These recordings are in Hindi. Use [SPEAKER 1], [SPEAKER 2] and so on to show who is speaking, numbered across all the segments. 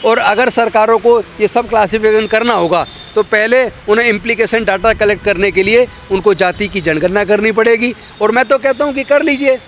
[SPEAKER 1] और अगर सरकारों को ये सब क्लासिफिकेशन करना होगा तो पहले उन्हें इम्प्लीकेशन डाटा कलेक्ट करने के लिए उनको जाति की जनगणना करनी पड़ेगी। और मैं तो कहता हूँ कि कर लीजिए।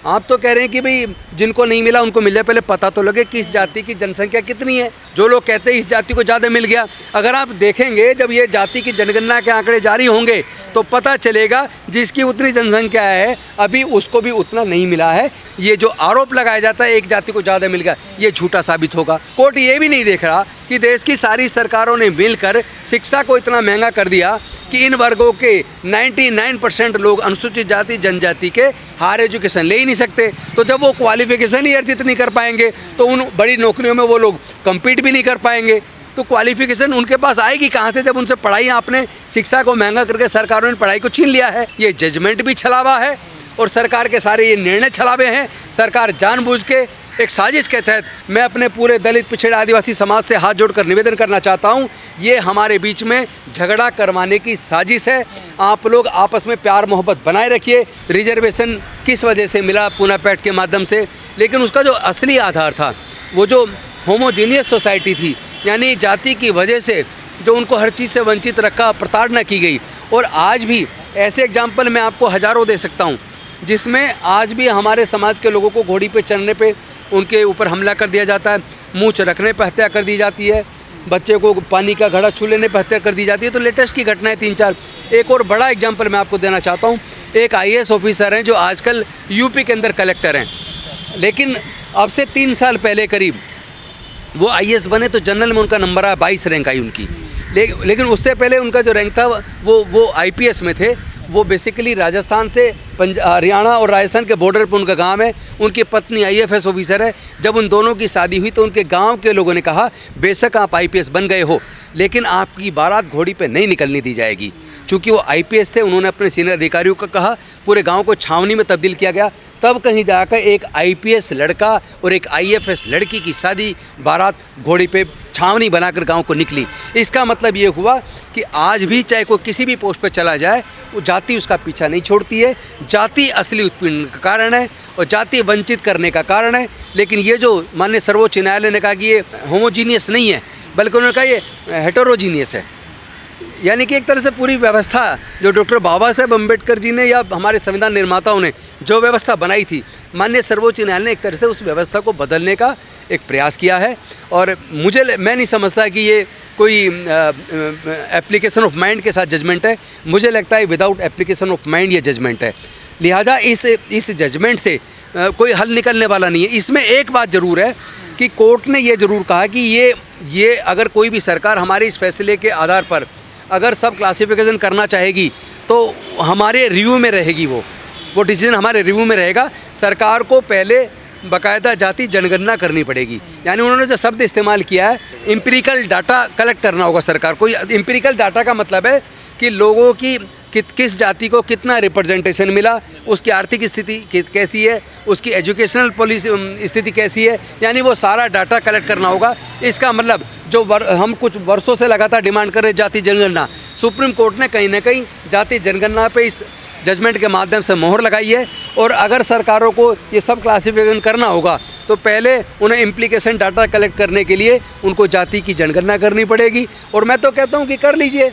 [SPEAKER 1] आप तो कह रहे हैं कि भाई जिनको नहीं मिला उनको मिल जाए, पहले पता तो लगे कि इस जाति की जनसंख्या कितनी है। जो लोग कहते हैं इस जाति को ज़्यादा मिल गया, अगर आप देखेंगे जब ये जाति की जनगणना के आंकड़े जारी होंगे तो पता चलेगा जिसकी उतनी जनसंख्या है अभी उसको भी उतना नहीं मिला है। ये जो आरोप लगाया जाता है एक जाति को ज़्यादा मिल गया, ये झूठा साबित होगा। कोर्ट ये भी नहीं देख रहा कि देश की सारी सरकारों ने मिलकर शिक्षा को इतना महंगा कर दिया कि इन वर्गों के 99% लोग अनुसूचित जाति जनजाति के हायर एजुकेशन ले ही नहीं सकते। तो जब वो क्वालिफिकेशन ही अर्जित नहीं कर पाएंगे तो उन बड़ी नौकरियों में वो लोग कम्पीट भी नहीं कर पाएंगे। तो क्वालिफिकेशन उनके पास आएगी कहाँ से जब उनसे पढ़ाई आपने शिक्षा को महंगा करके सरकारों ने पढ़ाई को छीन लिया है। ये जजमेंट भी छलावा है और सरकार के सारे ये निर्णय छलावे हैं। सरकार जानबूझ के एक साजिश के तहत, मैं अपने पूरे दलित पिछड़े आदिवासी समाज से हाथ जोड़कर निवेदन करना चाहता हूँ, ये हमारे बीच में झगड़ा करवाने की साजिश है। आप लोग आपस में प्यार मोहब्बत बनाए रखिए। रिजर्वेशन किस वजह से मिला पूना पैक्ट के माध्यम से, लेकिन उसका जो असली आधार था वो जो होमोजीनियस सोसाइटी थी, यानी जाति की वजह से जो उनको हर चीज़ से वंचित रखा, प्रताड़ना की गई। और आज भी ऐसे एग्जाम्पल मैं आपको हज़ारों दे सकता हूँ जिसमें आज भी हमारे समाज के लोगों को घोड़ी पे चढ़ने पे उनके ऊपर हमला कर दिया जाता है, मूंछ रखने पर हत्या कर दी जाती है, बच्चे को पानी का घड़ा छू लेने पर हत्या कर दी जाती है। तो लेटेस्ट की घटनाएं 3-4। एक और बड़ा एग्जाम्पल मैं आपको देना चाहता हूँ। एक IAS ऑफिसर हैं जो आजकल यूपी के अंदर कलेक्टर हैं, लेकिन अब से 3 साल पहले करीब वो IAS बने तो जनरल में उनका नंबर आया, 22 रैंक आई उनकी। लेकिन उससे पहले उनका जो रैंक था वो IPS में थे। वो बेसिकली राजस्थान से हरियाणा और राजस्थान के बॉर्डर पर उनका गांव है। उनकी पत्नी IFS ऑफिसर है। जब उन दोनों की शादी हुई तो उनके गांव के लोगों ने कहा बेशक आप IPS बन गए हो लेकिन आपकी बारात घोड़ी पे नहीं निकलने दी जाएगी। चूँकि वो IPS थे, उन्होंने अपने सीनियर अधिकारियों को कहा, पूरे गाँव को छावनी में तब्दील किया गया। तब कहीं जाकर एक IPS लड़का और एक IFS लड़की की शादी बारात घोड़ी पे छावनी बनाकर गांव को निकली। इसका मतलब ये हुआ कि आज भी चाहे कोई किसी भी पोस्ट पर चला जाए वो जाति उसका पीछा नहीं छोड़ती है। जाति असली उत्पीड़न का कारण है और जाति वंचित करने का कारण है। लेकिन ये जो माननीय सर्वोच्च न्यायालय ने कहा कि ये होमोजीनियस नहीं है बल्कि उन्होंने कहा ये हेटेरोजीनियस है, यानी कि एक तरह से पूरी व्यवस्था जो डॉक्टर बाबा साहेब अम्बेडकर जी ने या हमारे संविधान निर्माताओं ने जो व्यवस्था बनाई थी, माननीय सर्वोच्च न्यायालय ने एक तरह से उस व्यवस्था को बदलने का एक प्रयास किया है। और मैं नहीं समझता कि ये कोई एप्लीकेशन ऑफ माइंड के साथ जजमेंट है। मुझे लगता है विदाउट एप्लीकेशन ऑफ माइंड ये जजमेंट है। लिहाजा इस जजमेंट से कोई हल निकलने वाला नहीं है। इसमें एक बात ज़रूर है कि कोर्ट ने ये ज़रूर कहा कि ये अगर कोई भी सरकार हमारे इस फैसले के आधार पर अगर सब क्लासिफिकेशन करना चाहेगी तो हमारे रिव्यू में रहेगी, वो डिसीजन हमारे रिव्यू में रहेगा। सरकार को पहले बाकायदा जाति जनगणना करनी पड़ेगी। यानी उन्होंने जो शब्द इस्तेमाल किया है एम्पिरिकल डाटा कलेक्ट करना होगा सरकार को। एम्पिरिकल डाटा का मतलब है कि लोगों की किस जाति को कितना रिप्रेजेंटेशन मिला, उसकी आर्थिक स्थिति कैसी है, उसकी एजुकेशनल पॉलिसी स्थिति कैसी है, यानी वो सारा डाटा कलेक्ट करना होगा। इसका मतलब जो हम कुछ वर्षों से लगातार डिमांड कर रहे जाति जनगणना, सुप्रीम कोर्ट ने कहीं ना कहीं जाति जनगणना पे इस जजमेंट के माध्यम से मोहर लगाई है। और अगर सरकारों को ये सब क्लासिफिकेशन करना होगा तो पहले उन्हें इम्प्लीकेशन डाटा कलेक्ट करने के लिए उनको जाति की जनगणना करनी पड़ेगी। और मैं तो कहता हूँ कि कर लीजिए।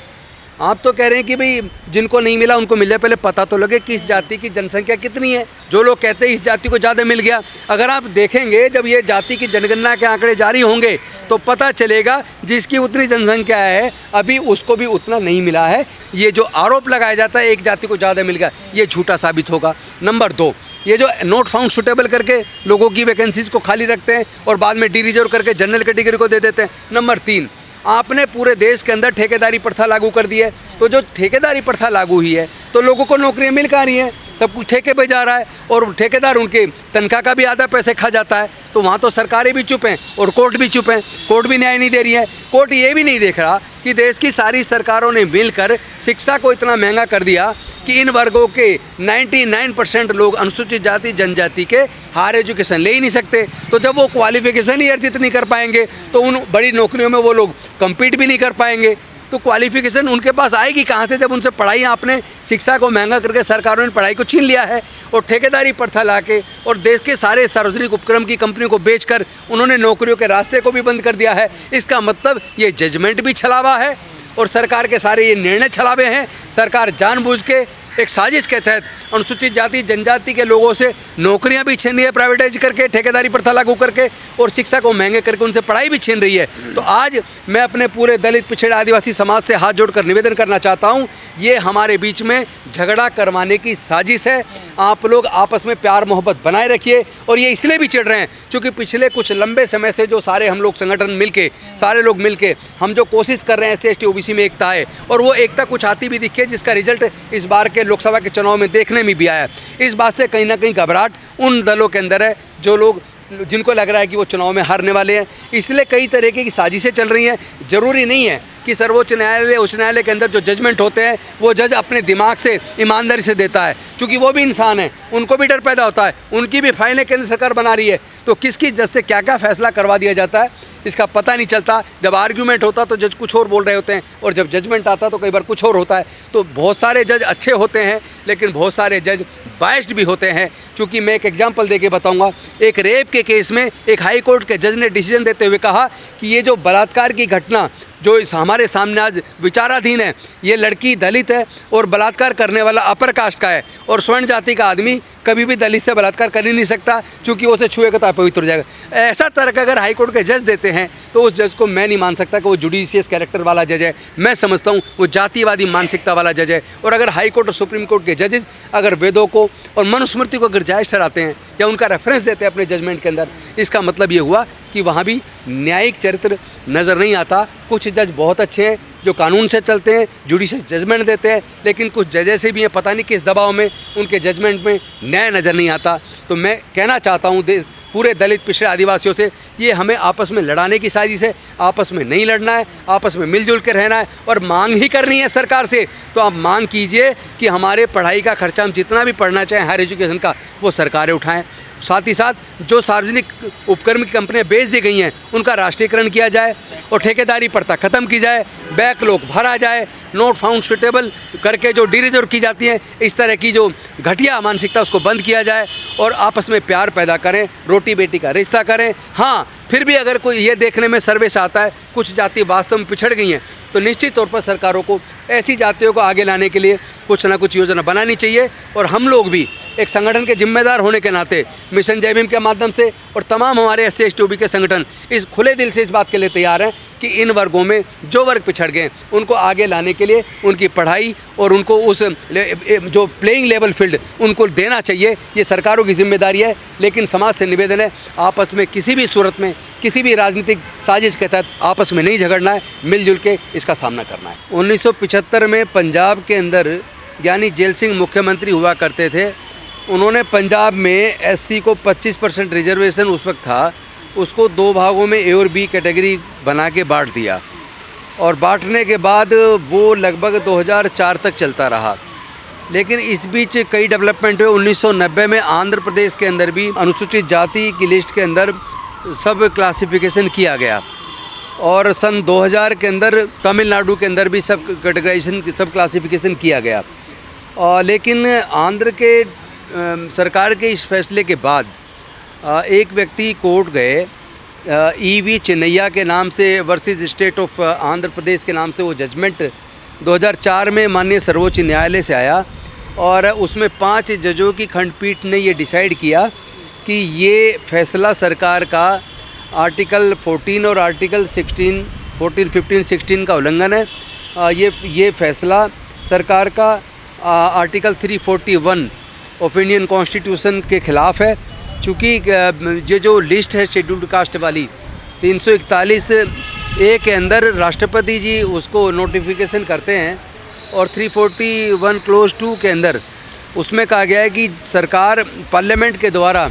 [SPEAKER 1] आप तो कह रहे हैं कि भाई जिनको नहीं मिला उनको मिल जाए, पहले पता तो लगे कि इस जाति की जनसंख्या कितनी है। जो लोग कहते हैं इस जाति को ज़्यादा मिल गया, अगर आप देखेंगे जब ये जाति की जनगणना के आंकड़े जारी होंगे तो पता चलेगा जिसकी उतनी जनसंख्या है अभी उसको भी उतना नहीं मिला है। ये जो आरोप लगाया जाता है एक जाति को ज़्यादा मिल गया, ये झूठा साबित होगा। नंबर 2, ये जो नॉट फाउंड सुटेबल करके लोगों की वैकेंसीज को खाली रखते हैं और बाद में डी रिजर्व करके जनरल कैटेगरी को दे देते हैं। नंबर 3, आपने पूरे देश के अंदर ठेकेदारी प्रथा लागू कर दी है। तो जो ठेकेदारी प्रथा लागू हुई है तो लोगों को नौकरियां मिल कहाँ रही हैं, सब कुछ ठेके पे जा रहा है और ठेकेदार उनके तनख्वाह का भी आधा पैसे खा जाता है। तो वहाँ तो सरकारें भी चुप हैं और कोर्ट भी चुप हैं, कोर्ट भी न्याय नहीं दे रही है। कोर्ट ये भी नहीं देख रहा कि देश की सारी सरकारों ने मिलकर शिक्षा को इतना महंगा कर दिया कि इन वर्गों के 99% लोग अनुसूचित जाति जनजाति के हायर एजुकेशन ले ही नहीं सकते। तो जब वो क्वालिफिकेशन ही अर्जित नहीं कर पाएंगे तो उन बड़ी नौकरियों में वो लोग कम्पीट भी नहीं कर पाएंगे। तो क्वालिफिकेशन उनके पास आएगी कहाँ से, जब उनसे पढ़ाई आपने शिक्षा को महंगा करके सरकारों ने पढ़ाई को छीन लिया है और ठेकेदारी प्रथा लाके और देश के सारे सार्वजनिक उपक्रम की कंपनियों को बेचकर उन्होंने नौकरियों के रास्ते को भी बंद कर दिया है। इसका मतलब ये जजमेंट भी छलावा है और सरकार के सारे ये निर्णय छलावे हैं। सरकार जानबूझ के एक साजिश के तहत अनुसूचित जाति जनजाति के लोगों से नौकरियां भी छीन रही है, प्राइवेटाइज करके, ठेकेदारी प्रथा लागू करके और शिक्षा को महंगे करके उनसे पढ़ाई भी छीन रही है। तो आज मैं अपने पूरे दलित पिछड़े आदिवासी समाज से हाथ जोड़कर निवेदन करना चाहता हूं, ये हमारे बीच में झगड़ा करवाने की साजिश है। आप लोग आपस में प्यार मोहब्बत बनाए रखिए। और ये इसलिए भी चिढ़ रहे हैं क्योंकि पिछले कुछ लंबे समय से जो सारे हम लोग संगठन मिलके, सारे लोग मिलके हम जो कोशिश कर रहे हैं SC ST OBC में एकता है, और वो एकता कुछ आती भी दिखी है, जिसका रिजल्ट इस बार के लोकसभा के चुनाव में देखने में भी आया है। इस बात से कहीं ना कहीं घबराहट उन दलों के अंदर है जो लोग, जिनको लग रहा है कि वो चुनाव में हारने वाले हैं। इसलिए कई तरीके की साजिशें चल रही हैं। ज़रूरी नहीं है कि सर्वोच्च न्यायालय, उच्च न्यायालय के अंदर जो जजमेंट होते हैं वो जज अपने दिमाग से, ईमानदारी से देता है, क्योंकि वो भी इंसान है, उनको भी डर पैदा होता है, उनकी भी फाइलें केंद्र सरकार बना रही है। तो किसकी जज से क्या क्या फैसला करवा दिया जाता है इसका पता नहीं चलता। जब आर्ग्यूमेंट होता तो जज कुछ और बोल रहे होते हैं और जब जजमेंट आता तो कई बार कुछ और होता है। तो बहुत सारे जज अच्छे होते हैं लेकिन बहुत सारे जज बायस्ड भी होते हैं। चूँकि मैं एक एग्जांपल देके बताऊंगा। एक रेप के केस में एक हाई कोर्ट के जज ने डिसीजन देते हुए कहा कि ये जो बलात्कार की घटना जो हमारे सामने आज विचाराधीन है, ये लड़की दलित है और बलात्कार करने वाला अपर कास्ट का है, और स्वर्ण जाति का आदमी कभी भी दलित से बलात्कार कर ही नहीं सकता क्योंकि उसे छुएगा तो अपवित्र हो जाएगा। ऐसा तर्क अगर हाईकोर्ट के जज देते हैं तो उस जज को मैं नहीं मान सकता कि वो जुडिशियस कैरेक्टर वाला जज है। मैं समझता हूँ वो जातिवादी मानसिकता वाला जज है। और अगर हाईकोर्ट और सुप्रीम कोर्ट के जजेस अगर वेदों को और मनुस्मृति को अगर जायज़ ठहराते हैं या उनका रेफरेंस देते हैं अपने जजमेंट के अंदर, इसका मतलब ये हुआ कि वहाँ भी न्यायिक चरित्र नज़र नहीं आता। कुछ जज बहुत अच्छे हैं जो कानून से चलते हैं, जुडिशियल जजमेंट देते हैं, लेकिन कुछ जज ऐसे भी हैं पता नहीं किस दबाव में उनके जजमेंट में न्याय नज़र नहीं आता। तो मैं कहना चाहता हूँ पूरे दलित पिछड़े आदिवासियों से, ये हमें आपस में लड़ाने की साजिश है। आपस में नहीं लड़ना है, आपस में मिलजुल के रहना है और मांग ही करनी है सरकार से। तो आप मांग कीजिए कि हमारे पढ़ाई का खर्चा, हम जितना भी पढ़ना चाहें हायर एजुकेशन का, वो सरकारें उठाएं। साथ ही साथ जो सार्वजनिक उपक्रम की कंपनियां बेच दी गई हैं उनका राष्ट्रीयकरण किया जाए और ठेकेदारी प्रथा ख़त्म की जाए, बैकलॉग भरा जाए, नोट फाउंड सुटेबल करके जो डी-रिजर्व की जाती हैं, इस तरह की जो घटिया मानसिकता उसको बंद किया जाए और आपस में प्यार पैदा करें, रोटी बेटी का रिश्ता करें। हाँ, फिर भी अगर कोई ये देखने में सर्वे से आता है कुछ जाति वास्तव में पिछड़ गई हैं, तो निश्चित तौर पर सरकारों को ऐसी जातियों को आगे लाने के लिए कुछ ना कुछ योजना बनानी चाहिए। और हम लोग भी एक संगठन के जिम्मेदार होने के नाते मिशन जय भीम के माध्यम से और तमाम हमारे SC ST OBC के संगठन इस खुले दिल से इस बात के लिए तैयार हैं कि इन वर्गों में जो वर्ग पिछड़ गए उनको आगे लाने के लिए उनकी पढ़ाई और उनको उस जो प्लेइंग लेवल फील्ड उनको देना चाहिए। ये सरकारों की जिम्मेदारी है। लेकिन समाज से निवेदन है, आपस में किसी भी सूरत में किसी भी राजनीतिक साजिश के तहत आपस में नहीं झगड़ना है, मिलजुल के इसका सामना करना है। 1975 में पंजाब के अंदर यानी जेल सिंह मुख्यमंत्री हुआ करते थे। उन्होंने पंजाब में SC को 25% रिजर्वेशन उस वक्त था, उसको दो भागों में A और B कैटेगरी बना के बांट दिया और बांटने के बाद वो लगभग 2004 तक चलता रहा। लेकिन इस बीच कई डेवलपमेंट हुए। 1990 में आंध्र प्रदेश के अंदर भी अनुसूचित जाति की लिस्ट के अंदर सब क्लासिफिकेशन किया गया और सन 2000 के अंदर तमिलनाडु के अंदर भी सब कैटेगराइजेशन, सब क्लासिफिकेशन किया गया। लेकिन आंध्र के सरकार के इस फैसले के बाद एक व्यक्ति कोर्ट गए, EV चिन्नैया के नाम से versus state of Andhra Pradesh के नाम से वो जजमेंट 2004 में माननीय सर्वोच्च न्यायालय से आया और उसमें 5 जजों की खंडपीठ ने ये डिसाइड किया कि ये फैसला सरकार का आर्टिकल 14 और आर्टिकल 15, 16 का उल्लंघन है। ये फैसला सरकार का आर्टिकल 341 ऑफ इंडियन कॉन्स्टिट्यूशन के ख़िलाफ़ है। चूँकि ये जो लिस्ट है शेड्यूल्ड कास्ट वाली 341A के अंदर राष्ट्रपति जी उसको नोटिफिकेशन करते हैं और 341 क्लोज 2 के अंदर उसमें कहा गया है कि सरकार पार्लियामेंट के द्वारा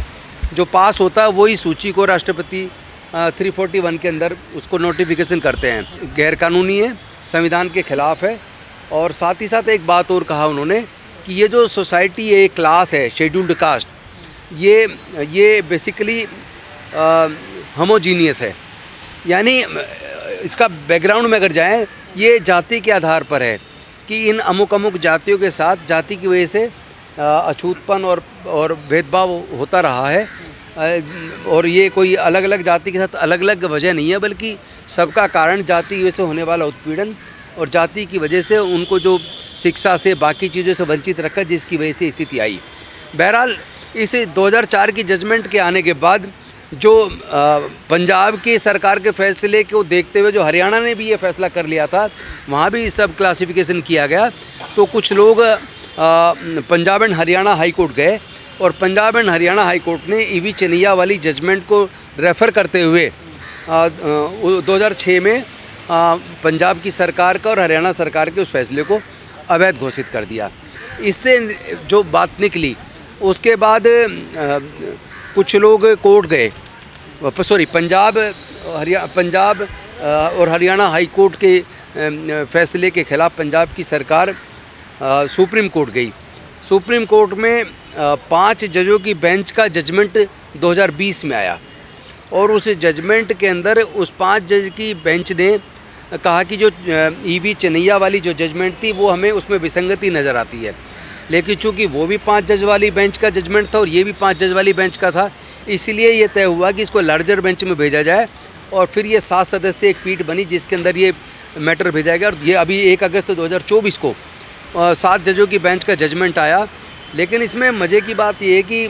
[SPEAKER 1] जो पास होता है वही सूची को राष्ट्रपति 341 के अंदर उसको नोटिफिकेशन करते हैं। गैरकानूनी है, संविधान के ख़िलाफ़ है। और साथ ही साथ एक बात और कहा उन्होंने कि ये जो सोसाइटी है, क्लास है शेड्यूल्ड कास्ट, ये बेसिकली होमोजीनियस है। यानी इसका बैकग्राउंड में अगर जाएं ये जाति के आधार पर है कि इन अमुक अमुक जातियों के साथ जाति की वजह से अछूतपन और भेदभाव होता रहा है। और ये कोई अलग अलग जाति के साथ अलग अलग वजह नहीं है, बल्कि सबका कारण जाति की वजह से होने वाला उत्पीड़न और जाति की वजह से उनको जो शिक्षा से बाकी चीज़ों से वंचित रखा, जिसकी वजह से स्थिति आई। बहरहाल इस 2004 की जजमेंट के आने के बाद जो पंजाब की सरकार के फैसले को देखते हुए जो हरियाणा ने भी ये फैसला कर लिया था, वहाँ भी सब क्लासिफिकेशन किया गया। तो कुछ लोग Punjab and Haryana high court गए और Punjab and Haryana high court ने ईवी चनिया वाली जजमेंट को रेफ़र करते हुए 2006 में पंजाब की सरकार का और हरियाणा सरकार के उस फैसले को अवैध घोषित कर दिया। इससे जो बात निकली, उसके बाद कुछ लोग कोर्ट गए, पंजाब और हरियाणा हाई कोर्ट के फैसले के ख़िलाफ़ पंजाब की सरकार सुप्रीम कोर्ट गई। सुप्रीम कोर्ट में 5 जजों की बेंच का जजमेंट 2020 में आया और उस जजमेंट के अंदर उस 5 जज की बेंच ने कहा कि जो ईवी चनिया वाली जो जजमेंट थी वो हमें उसमें विसंगति नज़र आती है। लेकिन चूँकि वो भी 5 जज वाली बेंच का जजमेंट था और ये भी 5 जज वाली बेंच का था, इसलिए ये तय हुआ कि इसको लार्जर बेंच में भेजा जाए। और फिर ये 7 सदस्य एक पीठ बनी जिसके अंदर ये मैटर भेजा गया। और ये अभी 1 अगस्त 2024 को 7 जजों की बेंच का जजमेंट आया। लेकिन इसमें मज़े की बात ये है कि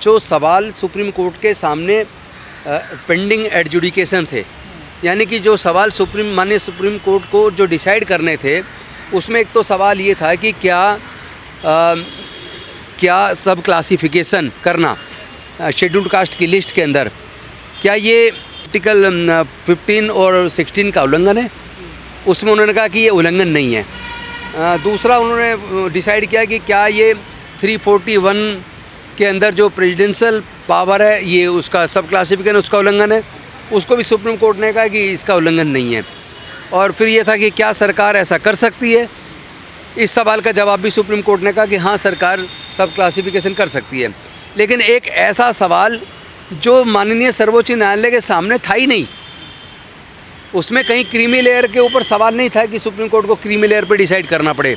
[SPEAKER 1] जो सवाल सुप्रीम कोर्ट के सामने पेंडिंग एडजुडिकेशन थे, यानी कि जो सवाल माननीय सुप्रीम कोर्ट को जो डिसाइड करने थे, उसमें एक तो सवाल ये था कि क्या सब क्लासिफिकेशन करना शेड्यूल्ड कास्ट की लिस्ट के अंदर, क्या ये आर्टिकल 15 और 16 का उल्लंघन है। उसमें उन्होंने कहा कि ये उल्लंघन नहीं है। दूसरा उन्होंने डिसाइड किया कि क्या ये 341 के अंदर जो प्रेसिडेंशियल पावर है, ये उसका सब क्लासिफिकेशन उसका उल्लंघन है। उसको भी सुप्रीम कोर्ट ने कहा कि इसका उल्लंघन नहीं है। और फिर ये था कि क्या सरकार ऐसा कर सकती है। इस सवाल का जवाब भी सुप्रीम कोर्ट ने कहा कि हाँ, सरकार सब क्लासिफिकेशन कर सकती है। लेकिन एक ऐसा सवाल जो माननीय सर्वोच्च न्यायालय के सामने था ही नहीं, उसमें कहीं क्रीमी लेयर के ऊपर सवाल नहीं था कि सुप्रीम कोर्ट को क्रीमी लेयर पर डिसाइड करना पड़े।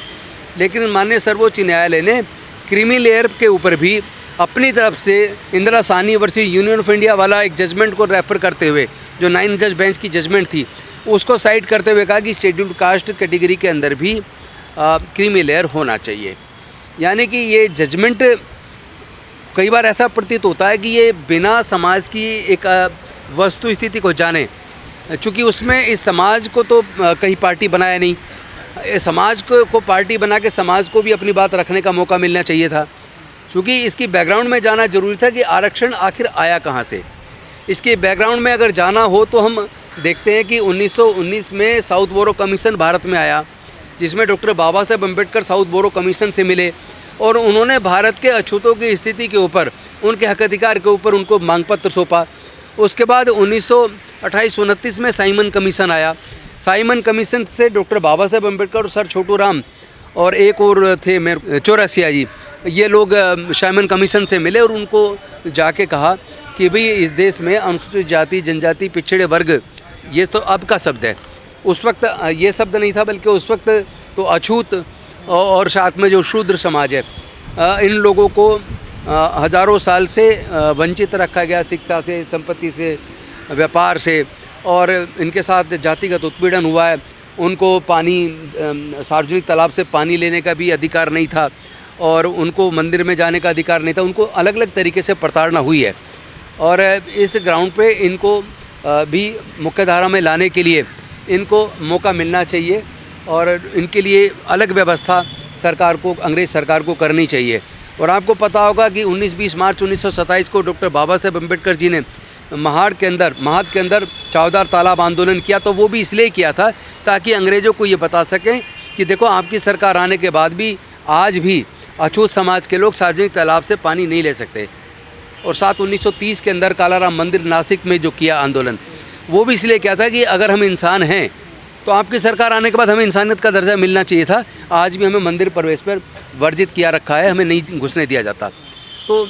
[SPEAKER 1] लेकिन माननीय सर्वोच्च न्यायालय ने क्रीमी लेयर के ऊपर भी अपनी तरफ से Indira Sahni versus union of India वाला एक जजमेंट को रेफ़र करते हुए, जो 9 जज बेंच की जजमेंट थी, उसको साइड करते हुए कहा कि शेड्यूल्ड कास्ट कैटेगरी के अंदर भी क्रीमी लेयर होना चाहिए। यानी कि ये जजमेंट कई बार ऐसा प्रतीत होता है कि ये बिना समाज की एक वस्तु स्थिति को जाने, चूँकि उसमें इस समाज को तो कहीं पार्टी बनाया नहीं, समाज को पार्टी बना के समाज को भी अपनी बात रखने का मौका मिलना चाहिए था। क्योंकि इसकी बैकग्राउंड में जाना ज़रूरी था कि आरक्षण आखिर आया कहाँ से। इसके बैकग्राउंड में अगर जाना हो तो हम देखते हैं कि 1919 में साउथ बोरो कमीशन भारत में आया, जिसमें डॉक्टर बाबा साहेब अम्बेडकर साउथ बोरो कमीशन से मिले और उन्होंने भारत के अछूतों की स्थिति के ऊपर, उनके हक अधिकार के ऊपर उनको मांग पत्र सौंपा। उसके बाद 1928-29 में साइमन कमीशन आया। साइमन कमीशन से डॉक्टर बाबा साहेब अम्बेडकर और सर छोटू राम और एक और थे मेरे चौरसिया जी, ये लोग साइमन कमीशन से मिले और उनको जाके कहा कि भाई इस देश में अनुसूचित जाति, जनजाति, पिछड़े वर्ग, ये तो अब का शब्द है। उस वक्त ये शब्द नहीं था, बल्कि उस वक्त तो अछूत और साथ में जो शूद्र समाज है, इन लोगों को हज़ारों साल से वंचित रखा गया, शिक्षा से, संपत्ति से, व्यापार से, और इनके साथ जातिगत उत्पीड़न हुआ है। उनको पानी, सार्वजनिक तालाब से पानी लेने का भी अधिकार नहीं था और उनको मंदिर में जाने का अधिकार नहीं था। उनको अलग अलग तरीके से प्रताड़ना हुई है और इस ग्राउंड पे इनको भी मुख्यधारा में लाने के लिए इनको मौका मिलना चाहिए और इनके लिए अलग व्यवस्था सरकार को, अंग्रेज़ सरकार को करनी चाहिए। और आपको पता होगा कि 19-20 मार्च 1927 को डॉक्टर बाबा साहेब अम्बेडकर जी ने महाड़ के अंदर चावदार तालाब आंदोलन किया, तो वो भी इसलिए किया था ताकि अंग्रेज़ों को ये बता सकें कि देखो, आपकी सरकार आने के बाद भी आज भी अछूत समाज के लोग सार्वजनिक तालाब से पानी नहीं ले सकते। और साथ 1930 के अंदर कालाराम मंदिर नासिक में जो किया आंदोलन, वो भी इसलिए किया था कि अगर हम इंसान हैं तो आपकी सरकार आने के बाद हमें इंसानियत का दर्जा मिलना चाहिए था। आज भी हमें मंदिर प्रवेश पर वर्जित किया रखा है, हमें नहीं घुसने दिया जाता। तो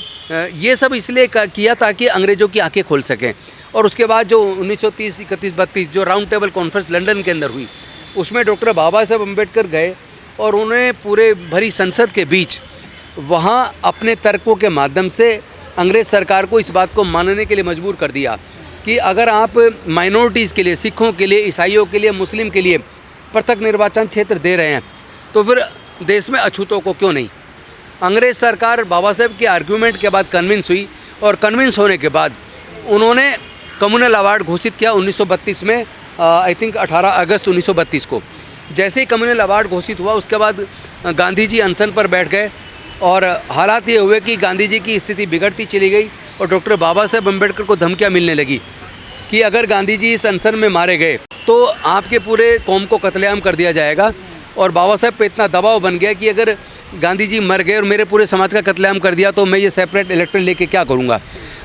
[SPEAKER 1] ये सब इसलिए किया ताकि अंग्रेज़ों की आंखें खोल सकें। और उसके बाद जो 1930, 31, 32 जो राउंड टेबल कॉन्फ्रेंस लंदन के अंदर हुई, उसमें डॉक्टर बाबा साहब अम्बेडकर गए और उन्होंने पूरे भरी संसद के बीच वहाँ अपने तर्कों के माध्यम से अंग्रेज़ सरकार को इस बात को मानने के लिए मजबूर कर दिया कि अगर आप माइनॉरिटीज़ के लिए, सिखों के लिए, ईसाइयों के लिए, मुस्लिम के लिए पृथक निर्वाचन क्षेत्र दे रहे हैं तो फिर देश में अछूतों को क्यों नहीं। अंग्रेज़ सरकार बाबा साहब के आर्ग्यूमेंट के बाद कन्विंस हुई और कन्विंस होने के बाद उन्होंने कम्युनल अवार्ड घोषित किया 1932 में, आई थिंक 18 अगस्त 1932 को। जैसे ही कम्युनल अवार्ड घोषित हुआ उसके बाद गांधी जी अनशन पर बैठ गए और हालात ये हुए कि गांधी जी की स्थिति बिगड़ती चली गई और डॉक्टर बाबा साहब अम्बेडकर को धमकियाँ मिलने लगी कि अगर गांधी जी इस अनशन में मारे गए तो आपके पूरे कौम को कत्लेआम कर दिया जाएगा। और बाबा साहब पे इतना दबाव बन गया कि अगर गांधी जी मर गए और मेरे पूरे समाज का कत्लेआम कर दिया तो मैं ये सेपरेट इलेक्टोरल लेके क्या करूँगा।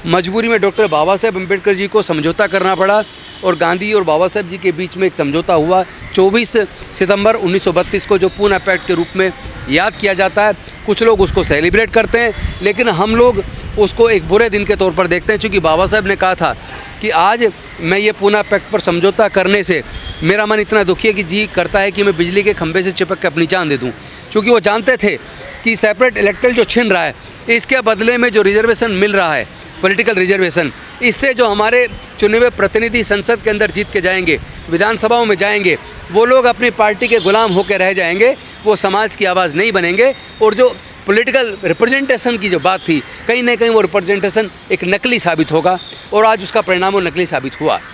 [SPEAKER 1] मजबूरी में डॉक्टर बाबा साहब अम्बेडकर जी को समझौता करना पड़ा और गांधी और बाबा साहब जी के बीच में एक समझौता हुआ 24 सितंबर 1932 को, जो पूना पैक्ट के रूप में याद किया जाता है। कुछ लोग उसको सेलिब्रेट करते हैं लेकिन हम लोग उसको एक बुरे दिन के तौर पर देखते हैं, क्योंकि बाबा साहब ने कहा था कि आज मैं ये पूना पैक्ट पर समझौता करने से मेरा मन इतना दुखी है कि जी करता है कि मैं बिजली के खंभे से चिपक के अपनी जान दे दूं। क्योंकि वो जानते थे कि सेपरेट इलेक्टोरल जो छिन रहा है इसके बदले में जो रिजर्वेशन मिल रहा है, पॉलिटिकल रिजर्वेशन, इससे जो हमारे चुने हुए प्रतिनिधि संसद के अंदर जीत के जाएंगे, विधानसभाओं में जाएंगे, वो लोग अपनी पार्टी के गुलाम होकर रह जाएंगे, वो समाज की आवाज़ नहीं बनेंगे। और जो पॉलिटिकल रिप्रेजेंटेशन की जो बात थी, कहीं ना कहीं वो रिप्रेजेंटेशन एक नकली साबित होगा और आज उसका परिणाम वो नकली साबित हुआ।